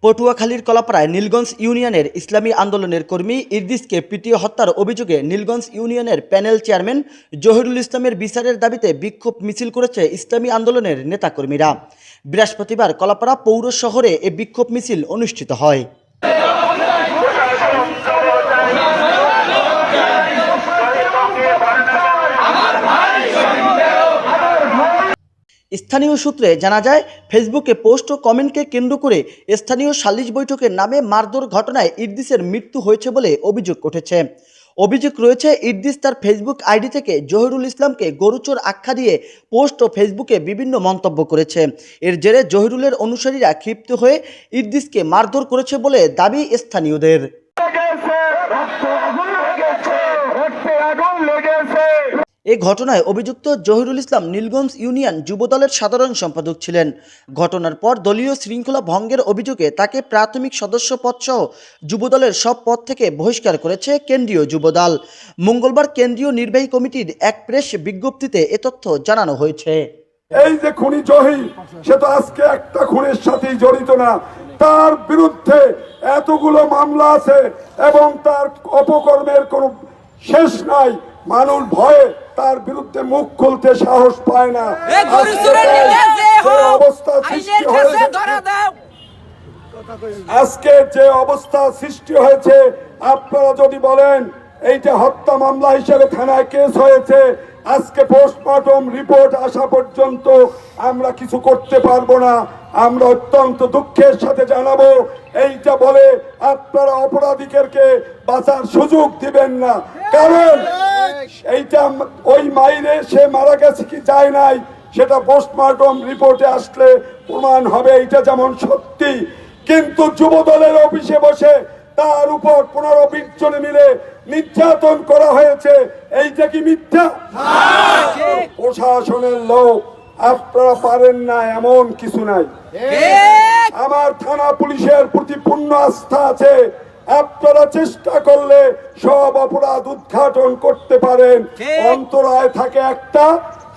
পটুয়াখালীর কলাপাড়ায় নীলগঞ্জ ইউনিয়নের ইসলামী আন্দোলনের কর্মী ইদ্রিসকে পিটিয়ে হত্যার অভিযোগে নীলগঞ্জ ইউনিয়নের প্যানেল চেয়ারম্যান জহিরুল ইসলামের বিচারের দাবিতে বিক্ষোভ মিছিল করেছে ইসলামী আন্দোলনের নেতাকর্মীরা। বৃহস্পতিবার কলাপাড়া পৌর শহরে এ বিক্ষোভ মিছিল অনুষ্ঠিত হয়। স্থানীয় সূত্রে জানা যায়, ফেসবুকে পোস্ট ও কমেন্টকে কেন্দ্র করে স্থানীয় সালিশ বৈঠকের নামে মারধর ঘটনায় ইদ্রিসের মৃত্যু হয়েছে বলে অভিযোগ উঠেছে। অভিযোগ রয়েছে, ইদ্রিস তার ফেসবুক আইডি থেকে জহিরুল ইসলামকে গরুচোর আখ্যা দিয়ে পোস্ট ও ফেসবুকে বিভিন্ন মন্তব্য করেছে। এর জেরে জহিরুলের অনুসারীরা ক্ষিপ্ত হয়ে ইদ্রিসকে মারধর করেছে বলে দাবি স্থানীয়দের। এই ঘটনায় অভিযুক্ত জহিরুল ইসলাম নীলগঞ্জ ইউনিয়ন যুবদলের সাধারণ সম্পাদক ছিলেন। ঘটনার পর দলীয় শৃঙ্খলা ভঙ্গের অভিযোগে তাকে প্রাথমিক সদস্য পদসহ যুবদলের সব পদ থেকে বহিষ্কার করেছে কেন্দ্রীয় যুবদল। মঙ্গলবার কেন্দ্রীয় নির্বাহী কমিটির এক প্রেস বিজ্ঞপ্তিতে এ তথ্য জানানো হয়েছে। এই যে খুনি জহির, সে তো আজকে একটা খুনের সাথেই জড়িত না, তার বিরুদ্ধে এতগুলো মামলা আছে এবং তার অপকর্মের কোনো শেষ নাই। মানুষ ভয়ে তার বিরুদ্ধে মুখ খুলতে সাহস পায় না। আজকে যে অবস্থা সৃষ্টি হয়েছে, আপনারা যদি বলেন এইটা হত্যা মামলা হিসেবে থানায় কেস হয়েছে, আজকে পোস্টমর্টম রিপোর্ট আসা পর্যন্ত আমরা কিছু করতে পারবো না। আমরা অত্যন্ত দুঃখের সাথে জানাবো, এইটা বলে আপনারা অপরাধীদেরকে বাঁচার সুযোগ দিবেন না। কারণ এইটা ওই মাইরে সে মারা গেছে কি যায় নাই, সেটা পোস্টমর্টম রিপোর্টে আসলে প্রমাণ হবে এইটা যেমন সত্যি। কিন্তু যুবদলের অফিসে বসে তার উপর 15-20 জনে মিলে নির্যাতন করা হয়েছে, এইটা কি মিথ্যা? প্রশাসনের লোক আপনারা পারেন না এমন কিছু নাই। আমার থানা পুলিশের প্রতি পূর্ণ আস্থা আছে। আপনারা চেষ্টা করলে সব অপরাধ উদ্ঘাটন করতে পারেন। অন্তরায় থাকে একটা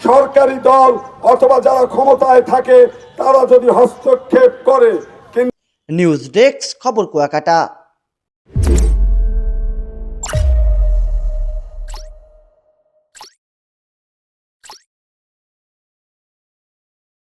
সরকারি দল অথবা যারা ক্ষমতায় থাকে তারা যদি হস্তক্ষেপ করে। নিউজ ডেস্ক, খবর কুয়াকাটা।